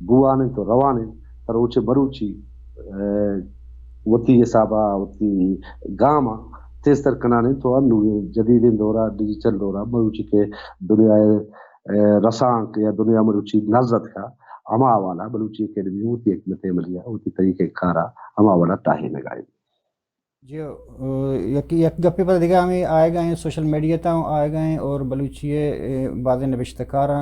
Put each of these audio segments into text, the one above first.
بوانه تو روانه تروچه بروچی وتی حسابا وتی گاما تیستر کنانے تو انو جدید دورہ ڈیجیٹل دورہ بروچی کے دنیا رسان کے یا دنیا مروچی نزد کا اما والا بلوچی اکیڈمی ہوتی حکمت عملیہ ہوتی طریقہ کارا اما والا تاہی نگائی جی یک گپی پر دیگه ہمیں آئے گئے ہیں سوشل میڈیا تا آئے گئے ہیں اور بلوچی بعض نوشتکارا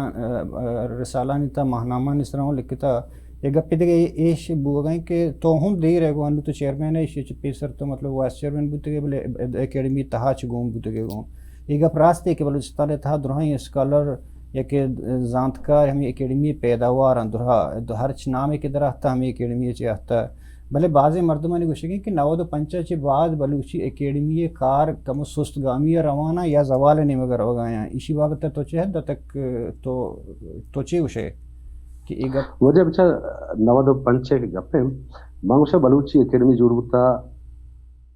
رسالہ تا ماہنامہ اس طرح لکھتا یہ گپی دیگه ایش بو گئے کہ تو ہم دے رہے گو انو تو چیئرمین ہے ایش پیسر تو مطلب وائس چیئرمین بوتے گئے بلے اکیڈمی تہا چگون بوتے گئے گو یہ گپ راست ہے کہ بلوچستان تہا درہاں اسکالر یا کہ زانتکار ہمیں اکیڈمی پیداوار درہا ہر نام کے درہتا ہمیں اکیڈمی چاہتا بھلے بعض مردمان نے گوشت کہ 95 چی بعد بلوچی اکیڈمی کار کم سست گامی روانہ یا زوال نہیں مگر ہو گئے ہیں اسی بابت تو چاہے تک تو چی وشے کہ ایک وجہ بچہ 95 کے گپے مانگوشا بلوچی اکیڈمی جوڑ بتا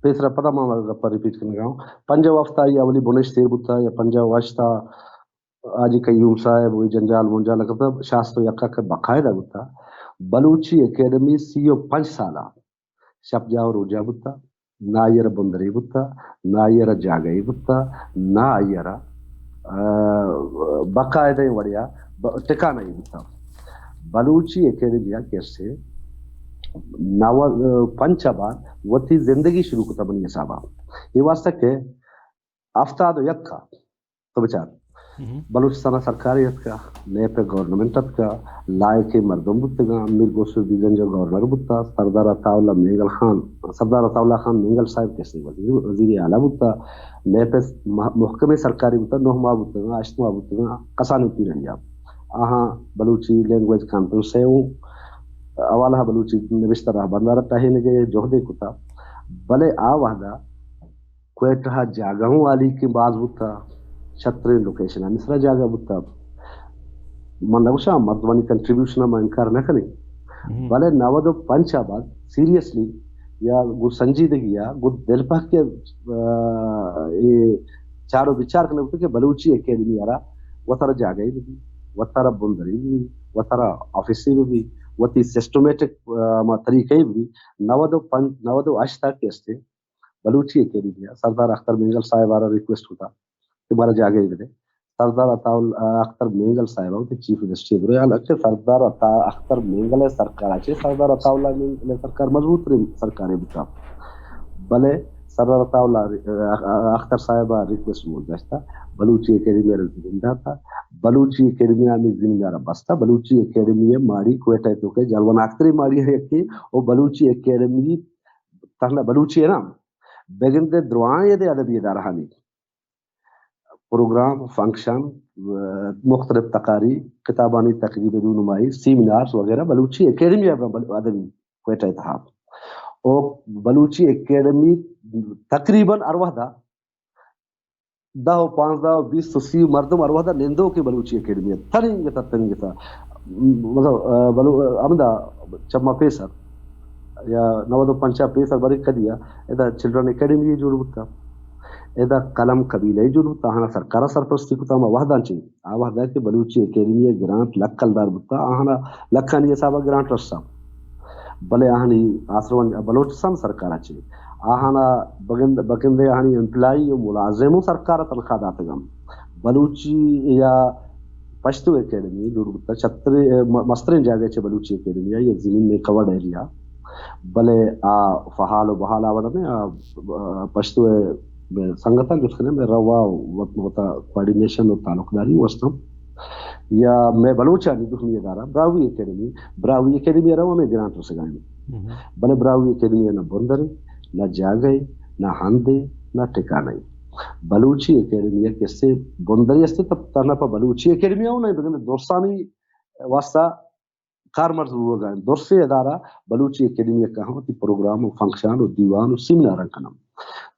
پیسرا پتا ماں گپا ریپیٹ کرنے گا ہوں پنجا وفتا یا اولی بونش تیر بتا یا پنجا واشتا آجی قیوم صاحب وہی جنجال منجال کرتا شاستو یکا کے باقاعدہ بتا بلوچی اکیڈمی 5 سالہ شب جاو روجا بتا نائر بندری بتا نائر جاگئی بتا نائر باقاعدہ وڑیا ٹکانا ہی بتا بلوچی اکیڈمی کیسے 95 بعد وتی زندگی شروع کرتا بنی صاحبہ یہ واسطہ کہ افتاد یکا تو بچار بلوچستان سرکاریت کا نیپ گورنمنٹت کا لائق مردم بتگا امیر گوسو بیگن جو گورنر بتا سردار عطاءاللہ مینگل خان مینگل صاحب کیسے وزیر اعلیٰ بتا نیپ محکمہ سرکاری بتا 9 ماہ بتگا 8 ماہ بتگا قسانی پیرنیا آہاں بلوچی لینگویج کانفرنس سے ہوں اوالا بلوچی نوشتہ رہا بندارہ تاہی نگے جوہدے کتا بلے آوہدہ کوئٹہ جاگہ ہوں والی کی باز بتا چھترین لوکیشن ہے مصرہ جاگہ بتا من نگوشا مردوانی کنٹریبیوشن میں انکار نہ کریں بلے 95 بعد سیریسلی یا گو سنجیدگی یا گو دل پاک کے چاروں بچار کرنے بتا کہ بلوچی اکیڈمی آرہا وطارہ جاگئی بھی وطارہ بندری بھی وطارہ آفیسی بھی وطی سسٹومیٹک طریقے بھی 95 تک کیستے بلوچی اکیڈمی سردار اختر مینگل صاحب آرہا ریکویسٹ ہوتا کہ بارا جاگئی بھی سردار اختر مینگل صاحب ہوتے چیف منسٹری برے حالانکہ سردار اختر مینگل سرکار آچے سردار عطاءاللہ مینگل سرکار مضبوط رہی سرکاری بتا بلے سردار عطاءاللہ اختر صاحب ریکویسٹ مول جاشتا بلوچی اکیڈمی زندہ تھا بلوچی اکیڈمی میں زندہ بستا بلوچی اکیڈمی ماڑی کوئٹہ تو کہ جلوان اختری ماڑی ہے کہ وہ بلوچی اکیڈمی تہنا بلوچی ہے نا بیگندے دروان یہ دے ادبی ادارہانی پروگرام فنکشن مختلف تقاریر کتابانی تقریب رونمائی سیمینارز وغیرہ بلوچی اکیڈمی ادبی کوئٹہ اتحاد اور بلوچی اکیڈمی تقریباً اروہدہ 10 15 20 30 مردم اروہدہ نندو کی بلوچی اکیڈمی تنگتا مطلب امدہ چما پیسر یا 95 پیسر بری کدیا ایدہ چلڈرن اکیڈمی جوڑ بکتا ایدہ قلم قبیلہ جوڑ بکتا آہانا سرکارہ سرپرستی کتا ہما وحدان چاہیے آوہدہ کہ بلوچی اکیڈمی گرانٹ لکل دار بکتا آہانا لکھانی صاحبہ گرانٹ رسا بلے آہانی آسروان بلوچستان سرکارہ چاہیے آہانا بگندے آہانی امپلائی و ملازموں سرکارہ تنخواہ داتے گم بلوچی یا پشتو اکیڈمی جوڑ بکتا مسترین جاگے چھے بلوچی اکیڈمی یہ زمین میں کورڈ ایریا بلے فحال و بحال آوڑا میں پشتو سنگتا جس کے میں روا ہوتا کوارڈینیشن و تعلق داری وستم یا میں بلوچانی دکھنی ادارہ براوی اکیڈمی روا میں گرانٹ ہو سکائیں بلے براوی اکیڈمی نہ بندر نہ جاگئی نہ ہندے نہ ٹکانائی بلوچی اکیڈمی کیسے بندری استے تب ترنا پا بلوچی اکیڈمی ہوں نہیں بگنے دوستانی واسطہ کار مرز ہوگا دوسرے ادارہ بلوچی اکیڈمی کہاں ہوتی پروگرام و فنکشن و دیوان و سیمینار کنم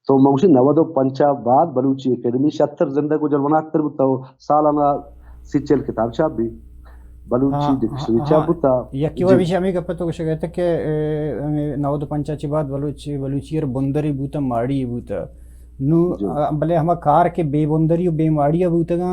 تو موشی 95 بعد بلوچی اکیڈمی 76 زندہ کو جلوان اکتر بتا ہو سالانہ سیچل کتاب چھاپ بھی بلوچی ڈکشنری چھاپ بتا یکی وہ بیشی ہمیں کپتو کچھ گئے تھا کہ 95 چی بعد بلوچی بندری بوتا ماڑی بوتا نو بلے ہما کار کے بے بندری و بے ماڑی بوتا گا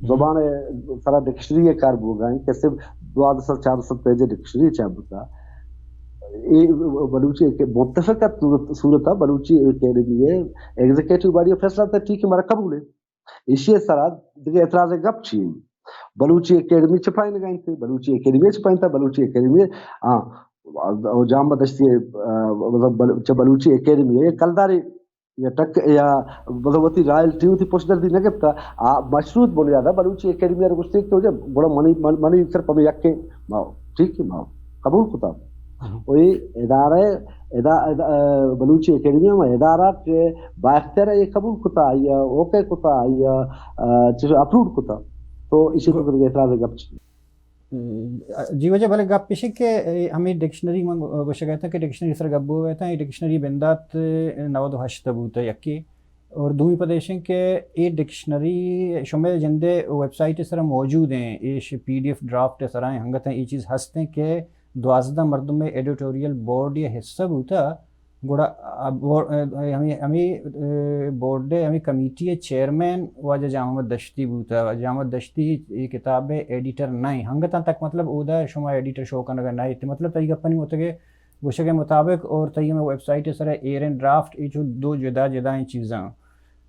زبان سارا ڈکشنری کار بوگائیں کہ صرف 2400 پیج ڈکشنری چاہتا بلوچی متفقہ صورت ہے بلوچی اکیڈمی ایگزیکٹو باڈی فیصلہ تو ٹھیک ہے ہمارا قبول ہے اسی طرح دیکھیں اعتراض گپ چین بلوچی اکیڈمی چھپائیں لگائیں تھے بلوچی اکیڈمی چھپائیں تھا بلوچی اکیڈمی جامع دشتی مطلب بلوچی اکیڈمی ہے کلداری یا ٹک یا مطلب رائلٹی ہوتی پوش دردی نگت تھا مشروط بنیادہ بلوچی اکیڈمی اور گشتی تو جو بڑا منی صرف ہمیں یکے ماؤ ٹھیک ہے ماؤ قبول کتا وہی ادارے بلوچی اکیڈمی میں ادارہ کے باختیار یہ قبول کتا یا اوکے کتا یا اپروڈ کتا تو اسی کو اعتراض گپ جی وجہ بھلے گپ پیشے کہ ہمیں ڈکشنری میں گوشہ کہتا ہے کہ ڈکشنری سر گبو ہوتا ہے یہ ڈکشنری بندات 98 بوتا یکی اور دومی پدیشیں کہ یہ ڈکشنری شمع جندے ویب سائٹ سر موجود ہیں یہ PDF ڈرافٹ سر ہیں ہنگت ہیں یہ چیز ہستے ہیں کہ 12 مردوں میں ایڈیٹوریل بورڈ یہ حصہ ہوتا گوڑا ہمیں بورڈ ہمیں کمیٹی چیئرمین واجہ جامع دشتی ہوتا جامع دشتی یہ کتاب ایڈیٹر نہیں ہنگتاں تک مطلب اودا شما ایڈیٹر شو کا نگر نہیں مطلب طریقہ اپنی ہوتا کہ گوشہ کے مطابق اور طریقہ میں ویب سائٹ سر ایرن ڈرافٹ یہ جو دو جدا ہیں چیزاں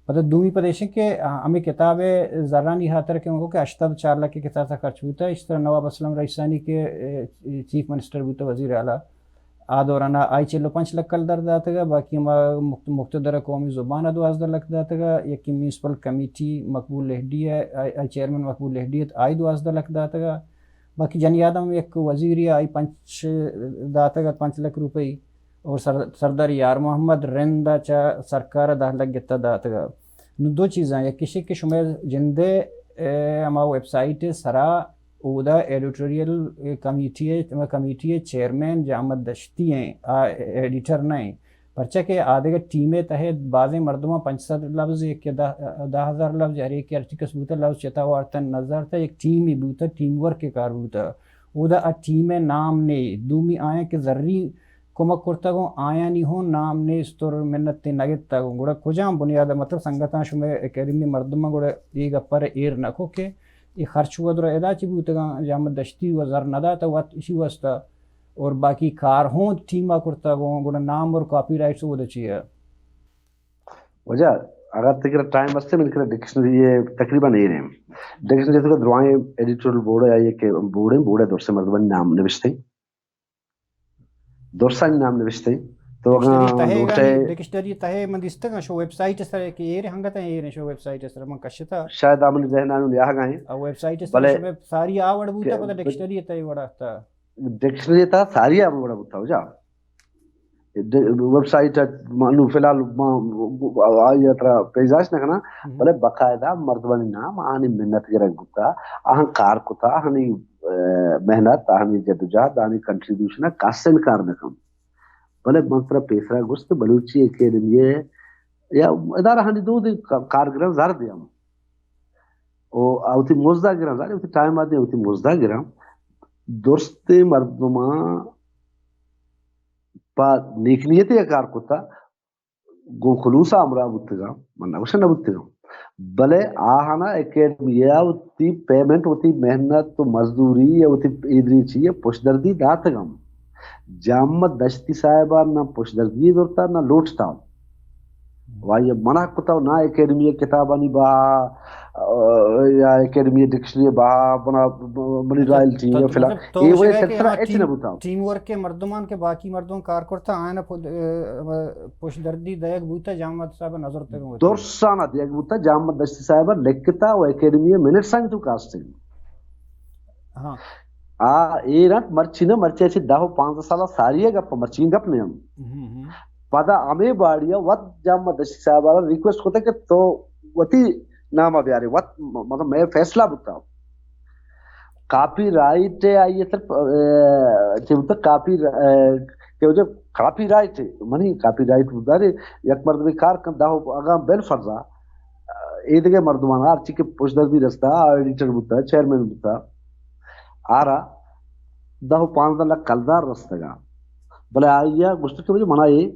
پتہ دومی پدیشیں کہ ہمیں کتاب ذرانی حاطر کے مگو کہ 4 لاکھ کی کتاب تھا خرچ ہوتا ہے اس طرح نواب اسلم رئیسانی کے چیف منسٹر ہوتا وزیر اعلیٰ دورانہ آئی 5 لاکھ کل در داتا گا باقی مقتدر قومی زبان 12 لاکھ داتا گا یکی میونسپل کمیٹی مقبول لہڈی ہے آئی چیئرمین مقبول لہڈی ہے آئی 12 لاکھ داتا گا باقی جنیادہ میں ایک وزیری آئی 5 داتا گا 5 لاکھ روپئی اور سردار یار محمد رندہ چا سرکار 10 لاکھ گتا داتا گا دو چیزاں یا کسی کے شمیر جندے ہما ویب سائٹ سرا اودا ایڈیٹوریل کمیٹی چیئرمین جامع دشتی ہیں ایڈیٹر نہیں پرچہ کہ آدھے ٹیمیں تحت بعض مردمہ 500 لفظ ایک 10,000 لفظ ہر ایک ارٹیکس بوتا لفظ چتا وارتا نظر تھا ایک ٹیم ہی بوتا ٹیم ورک کے کار بوتا اودا ٹیم نام نے دومی آئیں کہ ذری کمک کرتا گو آیا نہیں ہوں نام نے اس طور منت نگتا گو گوڑا کجام بنیادہ مطلب سنگتاں شمع اکیڈمی مردمہ گوڑا ایک اپر ایر نکو کہ یہ خرچ ہوا در ادا چی بوتا گا جامع دشتی وزر ندا تا وقت اسی واسطہ اور باقی کار ہوں ٹیمہ کرتا گو گوڑا نام اور کاپی رائٹس وہ دا چیئے وجہ اگر تکرہ ٹائم بستے میں نکرہ ڈکشنری یہ تقریباً نہیں رہے ڈکشنری تکرہ دروائیں ایڈیٹورل بورڈ ہے یہ کہ بورڈ ہے دور سے مردمہ نام نوشتے دورسانی نام نوشتے تو ڈکشنری تہے من دیستا شو ویب سائٹ سر کہ یہ ہنگتا ہے یہ شو ویب سائٹ سر من کشتا شاید آمن ذہنانو لیا گائیں ویب سائٹ سر شو ساری آوڑ بوتا پتا ڈکشنری تہے وڑا تھا ڈکشنری تا ساری آوڑ وڑا بوتا ہو جا ویب سائٹ مانو فیلال آئی اترا پیجاش نکنا بلے بقاعدہ مردوانی نام آنی منت گرگ بوتا آہن کار کتا آہنی محنت آہنی جدوجہد آہنی کنٹریبیوشن کاسن کار نکم بلے منطرہ پیسرا گست بلوچی اکیڈمی یا ادارہ ہنی دو دی کارگرام زار دیام اوتی موزدہ گرام زار اوتی ٹائم آدھی اوتی موزدہ گرام درست مردمہ پا نیکنیتی اکار کتا گو خلوصا امرا بودتگا من نوشن بودتگا بلے آہانا اکیڈمی اوتی پیمنٹ اوتی محنت تو مزدوری اوتی ایدری چیئے پشدردی داتگام جامع دشتی صاحبان نہ پشدردی دورتا نہ لوٹتا وائی منع کتا نہ اکیڈمی کتابانی بہا یا اکیڈمی ڈکشنری بہا بنا منی رائلٹی یا فلان یہ وہ سلسلہ ایچ نہ بتا ٹیم ورک کے مردمان کے باقی مردوں کار کرتا آئینا پشدردی دیکھ بوتا جامع صاحب نظر تک ہوتا درسانہ دیکھ بوتا جامع دشتی صاحبہ لکھتا و اکیڈمی منٹ سانگ تو کاسٹنگ ہاں ایرات مرچینا مرچی ایسی 10-15 سالہ ساری ہے گپ مرچین گپ نہیں ہم پدا ہمیں باڑیا وقت جامع دشتی صاحبہ ریکویسٹ ہوتا ہے کہ تو وطی نامہ بیارے وقت مطلب میں فیصلہ بتا ہوں کاپی رائٹ آئیے سر کاپی کہ وجہ کاپی رائٹ منی کاپی رائٹ بتا رہے یک مرد میں کار کم داہو اگام بیل فرضا ایدگے مردمان آرچی کے پوشدر بھی رستا ایڈیٹر بتا چیئرمین بتا آرہ 10-15 لاکھ کلدار رستگا بلے آئیا گشتر کے وجہ منع یہ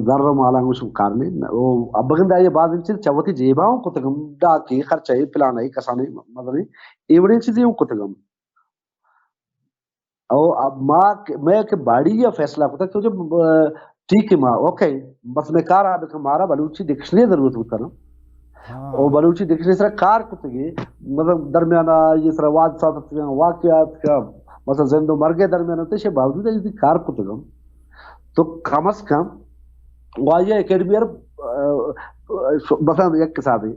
ذرة مالان وش مقارنين وأبغن ده يبعض إنشل شوتي جيباهم كتكم داكي خرچاي فلاناي كساناي مدني إيوڑين چیزیں كتكم او اب میں کہ باڑی یہ فیصلہ ہوتا کہ جب ٹھیک ہے ماں اوکے بس میں کار آب ہمارا بلوچی ڈکشنری ضرورت ہوتا نا اور بلوچی ڈکشنری سر کار کتگی مطلب درمیانہ یہ سر واقعات کا مثلا زندو مرگے درمیان ہوتے ہیں باوجود ہے کار کتگم تو کم از کم وایا اکیڈمی مثلا ایک کساب ہے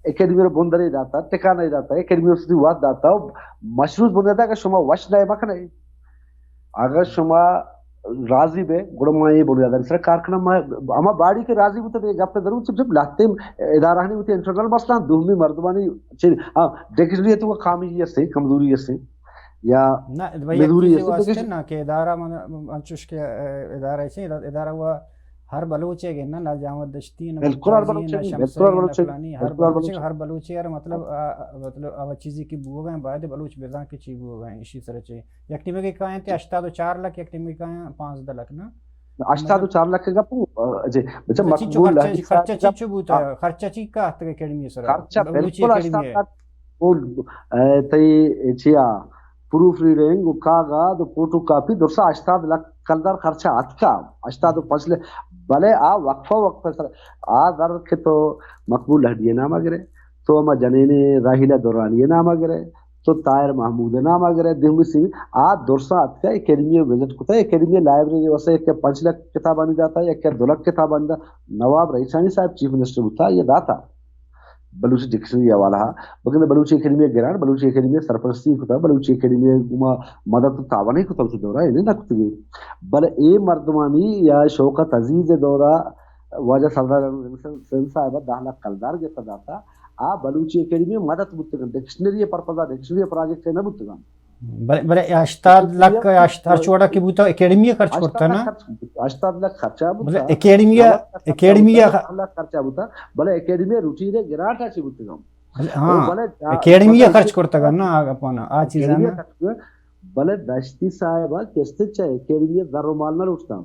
اکیڈمی بندر نہیں جاتا ٹکا نہیں جاتا اکیڈمی اس وقت جاتا مشروط بنیادہ کہ شما وش نہیں مکھ نہیں اگر شما راضی بے گڑما یہ بنیادہ سر کارخانہ اما باڑی کے راضی ہوتے ہیں گپ ضرور جب لاتے ادارہ نہیں ہوتے انٹرنل مسئلہ دومی مردمانی ہاں ڈکشنری تو خامی یہ سے کمزوری سے یا مزدوری ہے نا کہ ادارہ منچوش کے ادارہ ایسے ادارہ ہوا ہر بلوچے کے نا جامد دشتی نہ فلانی ہر بلوچے یار مطلب اب چیزی کی بو گئے بعد بلوچ بیزاں کی چیز بو گئے اسی طرح چے یک ٹیم کے کہیں تھے 4 لاکھ یک ٹیم کے کہیں 5 لاکھ نا 4 لاکھ کا جی بچا مقبول ہے خرچہ چیز بوتا خرچہ چیز کا ہت اکیڈمی سر خرچہ بالکل اکیڈمی تے چیا پروف ریڈنگ کاغذ فوٹو کاپی درسا 8 لاکھ کلدار خرچہ اتکا 8 5 بھلے آ وقفہ سر آ در کے تو مقبول ہڈیے نام اگرے تو اما جنین راہیلہ دورانی نام اگرے تو طاہر محمود نام اگرے دہمی سی آ درسا اتکا اکیڈمی وزٹ کوتا ہے اکیڈمی لائبریری واسے ایک 5 لاکھ کتاب آنی جاتا ہے ایک 2 لاکھ کتاب آنی جاتا نواب رئیسانی صاحب چیف منسٹر ہوتا یہ داتا بلوچی ڈکشنری حوالہ بلکہ بلوچی اکیڈمی گران بلوچی اکیڈمی سرپرستی ہوتا بلوچی اکیڈمی مدد تعاونی کو تم سے دورہ ہے نہیں نکت گئی بل اے مردمانی یا شوکت عزیز دورہ واجہ سردار صاحبہ 10 لاکھ کلدار جتا داتا آ بلوچی اکیڈمی مدد بتگن ڈکشنری پرپزا ڈکشنری پراجیکٹ ہے نہ بتگن بلے 8 لاکھ 8 چوڑا کی بوتا اکیڈمی خرچ کرتا نا 8 لاکھ خرچہ بوتا اکیڈمی لاکھ خرچہ بوتا بلے اکیڈمی روٹی رے گراٹا چی بوتا ہاں اکیڈمی خرچ کرتا نا اپنا آ چیز ہے نا بلے دشتی صاحبہ کستے چاہے اکیڈمی ذرہ مال نہ اٹھتا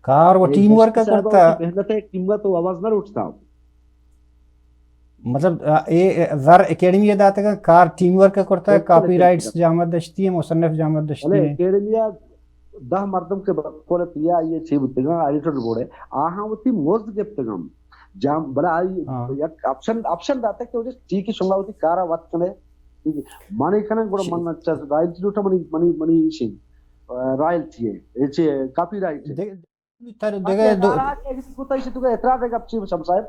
کار وہ ٹیم ورک کرتا محنت ہے قیمت و آواز نہ اٹھتا مطلب زر اکیڈمی داتا ہے کار ٹیم ورک کرتا ہے کاپی رائٹس جامد دشتی ہے مصنف جامد دشتی ہے اکیڈمی 10 مردم کے بقولت یہ چھی بتگا ایڈیٹر بورڈ ہے آہاں ہوتی موزد گفتگم جام بلا یک آپشن داتا ہے کہ وجہ ٹھیک ہے شنگا ہوتی کارا وقت کنے مانی کنے گوڑا من اچھا رائل تھی لوٹا منی شین رائل تھی ہے ایچے کاپی رائٹ دیکھے دو اعتراض ہے گپ چی بشم صاحب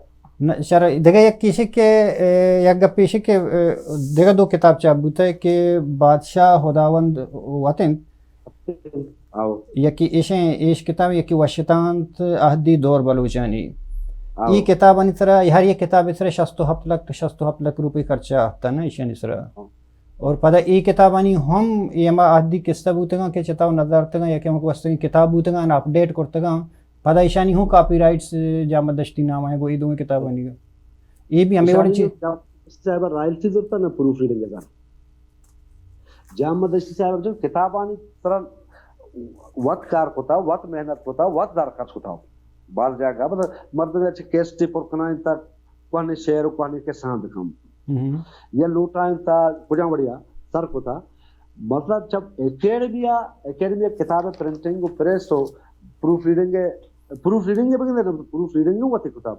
شر دیکھے یک کسی کے یک گپ پیشی کے دیکھے 2 کتاب چابوتا ہے کہ بادشاہ خداوند وطن یکی ایش کتاب یکی وشتانت اہدی دور بلوچانی یہ کتاب انی طرح ہر یہ کتاب اس طرح 67 لاکھ روپے خرچہ آتا نا ایشانی طرح اور پتہ یہ کتاب انی ہم یہ ما اہدی قصہ بوتے گا کہ چتاو نظر تگا یا کہ ہم کو واسطے کتاب بوتے گا اپڈیٹ کرتے گا پتہ ایشانی ہوں کاپی رائٹس جامد دشتی نام ہے وہ یہ 2 کتاب انی گا یہ بھی ہمیں بڑی چیز صاحب رائلٹی ضرورت ہے نا پروف ریڈنگ کا جامد دشتی صاحب جو کتاب آنی طرح وقت کار ہوتا وقت محنت ہوتا وقت دار خرچ ہوتا بعض جگہ مرد میں اچھے کیس ٹی پر کنائیں تا کوہنے شہر کوہنے کے ساندھ کم یا لوٹائیں تا کجا بڑیا سر ہوتا مطلب جب اکیڈمی کتاب پرنٹنگ پریس ہو پروف ریڈنگ بگنے ہوتی کتاب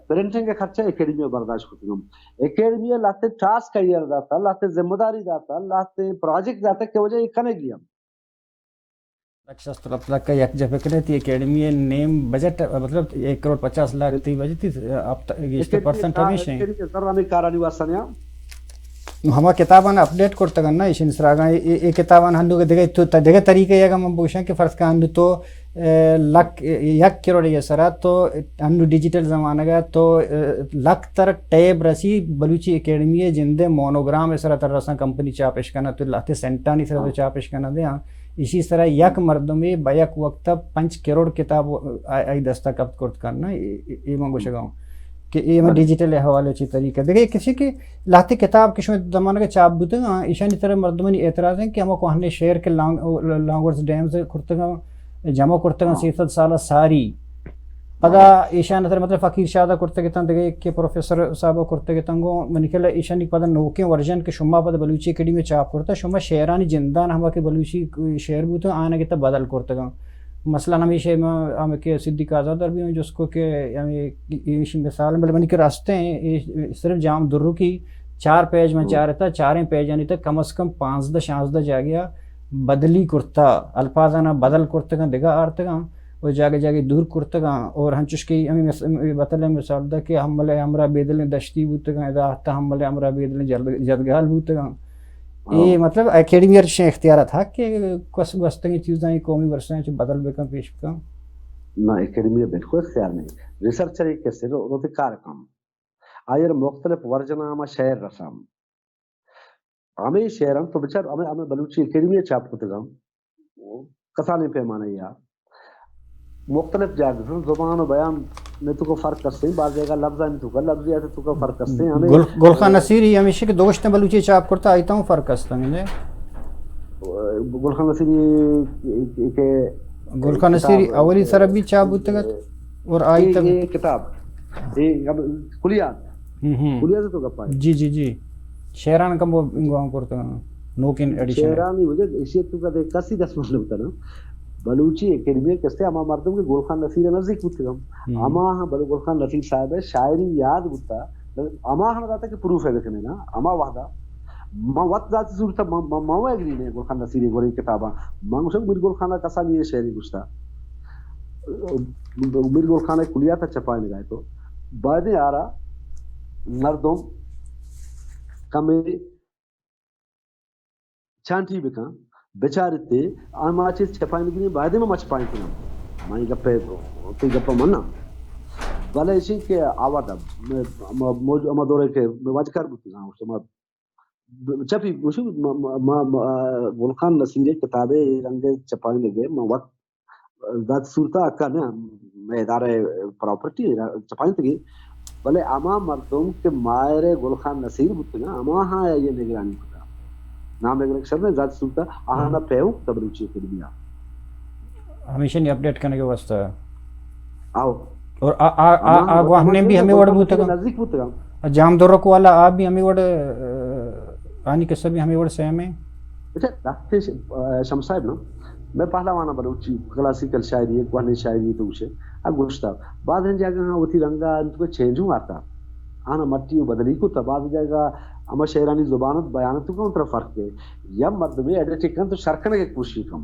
پرنٹنگ کے خرچہ اکیڈمی برداشت کرتی ہوں اکیڈمی لاتے ٹاسک کا یہ داتا لاتے ذمہ داری داتا لاتے پروجیکٹ داتا کہ وجہ یہ کنے گیا 1 لاکھ کا یک جب کرے تھی اکیڈمی نیم بجٹ مطلب 1.50 لاکھ تھی بجٹ تھی اب 20% ہمیشہ ہیں ہما کتابان اپڈیٹ کرتا کرنا ایشن سراغا یہ کتابان ہندو کے دیکھے طریقہ یہ کہ ہم پوچھیں کہ فرض کا ہندو تو لک 1 کروڑ یہ سرا تو ہندو ڈیجیٹل زمانہ گیا تو لک تر ٹیب رسی بلوچی اکیڈمی جندے مونوگرام اس طرح تر رساں کمپنی چاپش کرنا تو لاتے سینٹانی طرح چاپش کرنا دے ہاں اسی طرح یک مردمی بیک وقت 5 کروڑ کتاب آئی دستخط کرت کرنا یہ منگو شگاؤں کہ یہ میں ڈیجیٹل حوالے چی طریقہ دیکھیں کسی کی لاتے کتاب کشمہ زمانہ کے چاپ بوتے گا ایشانی طرح مردمانی اعتراض ہیں کہ ہمیں کوہنے شہر کے لانگورز ڈیمز کرتے گا جمع کرتگان 300 سالہ ساری پدا ایشان اتر مطلب فقیر شاہدہ کرتگتان دیگه که پروفیسر صاحب کرتگتان گو منیکل ایشانی پدا نوکیں ورژن که شما پدا بلوچی اکیڈمی چاپ کرتا شما شعرانی جندان ہما کے بلوچی شعر بوتا آنا گتا بدل کرتگان مثلا ہمیشہ ہمیں کہ صدیق آزادر بھی ہوں جس کو کہ یہ مثال مطلب منی کے راستے ہیں صرف جام درو کی 4 پیج میں چاہ رہتا 4 پیج یعنی تک کم از کم 15-16 جا گیا بدلی کرتا الفاظانا بدل کرتگان دیگا آرتگان اور جاگے دور کرتگان اور ہنچش کی ہمیں بطلع مثال دا کہ حمل امرا بیدل دشتی بوتگان ادا حتی حمل امرا بیدل جدگال بوتگان یہ مطلب اکیڈمی ارشن اختیارات حق کہ کس وستنگی چیزیں قومی ورسیں چو بدل بکن پیش بکن نا اکیڈمی بالکل اختیار نہیں ریسرچر ایک کسی روتی کار کام آئیر مختلف ورجنا ہما شہر رسام ہمیں شہران تو بچار ہمیں بلوچی اکیڈمی چاپ کرتگان کسانی پیمانے یا مختلف جاگہ زبان و بیان میں تو کو فرق کرتے ہیں بعض جگہ لفظہ میں تو کا لفظی آتے تو کا فرق کرتے ہیں گلخان نصیری ہمیشہ کہ دوشت بلوچی چاپ کرتا آئیتا ہوں فرق کرتا ہے گلخان نصیری کہ گلخان نصیری اولی سر بھی چاپ ہوتا ہے اور آئیتا یہ کتاب کلیات تو گپا ہے جی شہران کم وہ انگوان کرتا ہے نوکن ایڈیشن شہرانی وجہ اسیت تو کا دے کسی دس مطلب ہوتا نا بلوچی اکیڈمی کستے اما مردم کے گلخان نصیر نزدیک بودتے گم اما گلخان نصیر صاحب ہے شاعری یاد بودتا اما ہم داتا کہ پروف ہے دیکھنے نا اما وحدہ ما وقت ذاتی صورتا ما وہ اگری نے گلخان نصیر گوری کتابا ما گوشن میر گلخانہ کسا لیے شعری گوشتا میر گلخانہ کلیاتا چپائے نگائے تو بعد آ رہا مردم کمی چانٹی بکن بیچارتے آما چیز چھپائیں گی بعد میں مچ پائیں کنم مائی گپے کوئی گپا مننا والا اسی کہ آوادا موجود اما دورے کے واج کر بوتی ہاں اس ما چپی وشو گلخان نصیر کتابیں رنگے چھپائیں لگے میں وقت ذات صورتا اکا نا میں ادارے پراپرٹی چھپائیں تھی بلے اما مردم کے مائر گلخان نصیر بوتی نا اما ہاں یہ نگرانی پتا نام ایک شر میں ذات سلطہ آہانا پیو تبروچی کے لیا ہمیشہ نہیں اپڈیٹ کرنے کے واسطہ آؤ اور آگو ہم نے بھی ہمیں وڑ بوتا گا نزدیک بوتا گا جام دورکو والا آپ بھی ہمیں وڑ آنی قصہ بھی ہمیں وڑ سہم ہے اچھا ڈاکٹر شمس صاحب نا میں پہلا وانا بلوچی کلاسیکل شاعری ہے کوہنی شاعری تو اسے گوشتا بعد ہیں جاگہ ہاں ہوتی رنگا ان کو چینجوں آتا آنا مٹی بدلی کو تباد جائے گا اما شہرانی زبانت بیانت کو انتر فرق ہے یا مرد میں ایڈیٹی کن تو شرکنے کے کوشش کم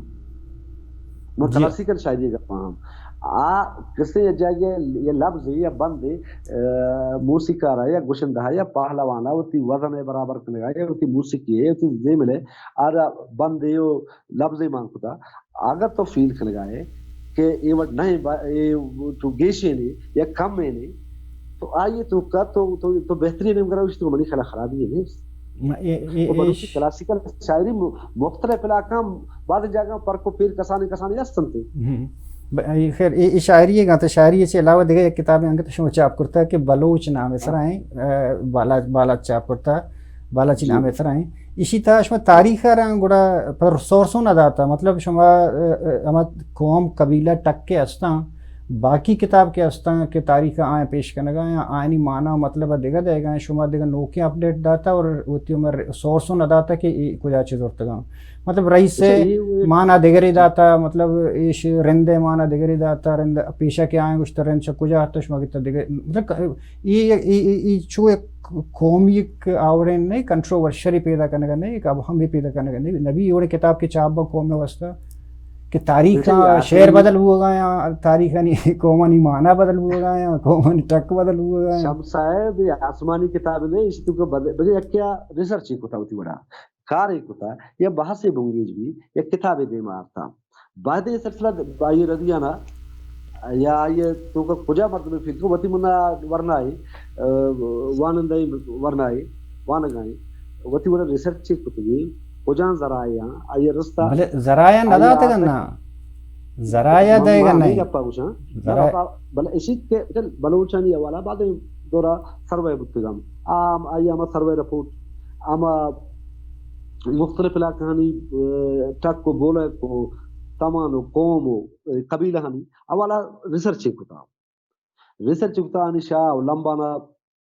میں کلاسیکل شاعری کا فہم کسے جائے یہ لفظ یا بند موسیقار ہے یا گوشندہ ہے یا پہلوانا ہوتی وزن برابر کرنے گا یا ہوتی موسیقی ہے ہوتی زیمل ہے اور بند یہ لفظ مانگتا اگر تو فیل کرنے گا ہے کہ یہ وقت نہیں تو گیشے نہیں یا کم میں نہیں تو آئیے تو کا تو بہترین ہے مگر اس تو منی خلا خرابی ہے نہیں وہ بلوچی کلاسیکل شاعری مختلف علاقہ بعد جگہ پر کو پیر کسانی ہستن تھے خیر یہ شاعری ہے تو شاعری سے علاوہ دیگر ایک کتابیں انگت شما چاپ کرتا ہے کہ بلوچ نام اسرا ہیں بالا چاپ کرتا ہے بالا چی نام اسرا ہیں اسی طرح شما تاریخ رنگ گوڑا پر سورسوں نہ داتا مطلب شما ہم قوم قبیلہ ٹک کے ہستا باقی کتاب کے ہستاں کہ تاریخ آئیں پیش کرنے گا یا آئینی معنی مطلب دیگا دے گا شما دیگا نوکیں اپڈیٹ داتا اور ہوتی عمر سورسوں نہ داتا کہ کجا چیز ہوتا گا مطلب رئیس سے معنی دیگری داتا مطلب ایش رندے معنی دیگری داتا رند پیشہ کے آئیں گوشتا رند سے کجا ہوتا شما کتا دیگر مطلب یہ چو ایک قومی ایک آورین نہیں کنٹروورشری پیدا کرنے گا نہیں ایک اب ہم بھی پیدا کرنے گا نہیں نبی یہ کتاب کے چاپ با قوم میں واسطہ کہ تاریخ کا شعر بدل ہوا گا یا تاریخ قومانی معنی بدل ہوا گا یا قومانی ٹک بدل ہوا گا شمس صاحب آسمانی کتاب نے اس تو بجے کیا ریسرچ کو ہوتی بڑا کار ایک ہوتا یا بحث بنگیج بھی یا کتابیں دے مارتا بعد یہ سلسلہ بائی ردیانہ یا یہ تو کا کجا مرتبہ فکر وتی منا ورنائی وانندائی ورنائی وانگائی وتی بڑا ریسرچ کو تو کجان ذرائع آئیے رستہ ذرائع نہ داتے گا نا ذرائع دے گا نہیں بل اسی کے بلوچانی والا بعد دورا سروے بتگام عام آئی اما سروے رپورٹ اما مختلف علاقانی ٹک کو بولے کو tamano qomo qabila hani awala research kuta ani sha lambana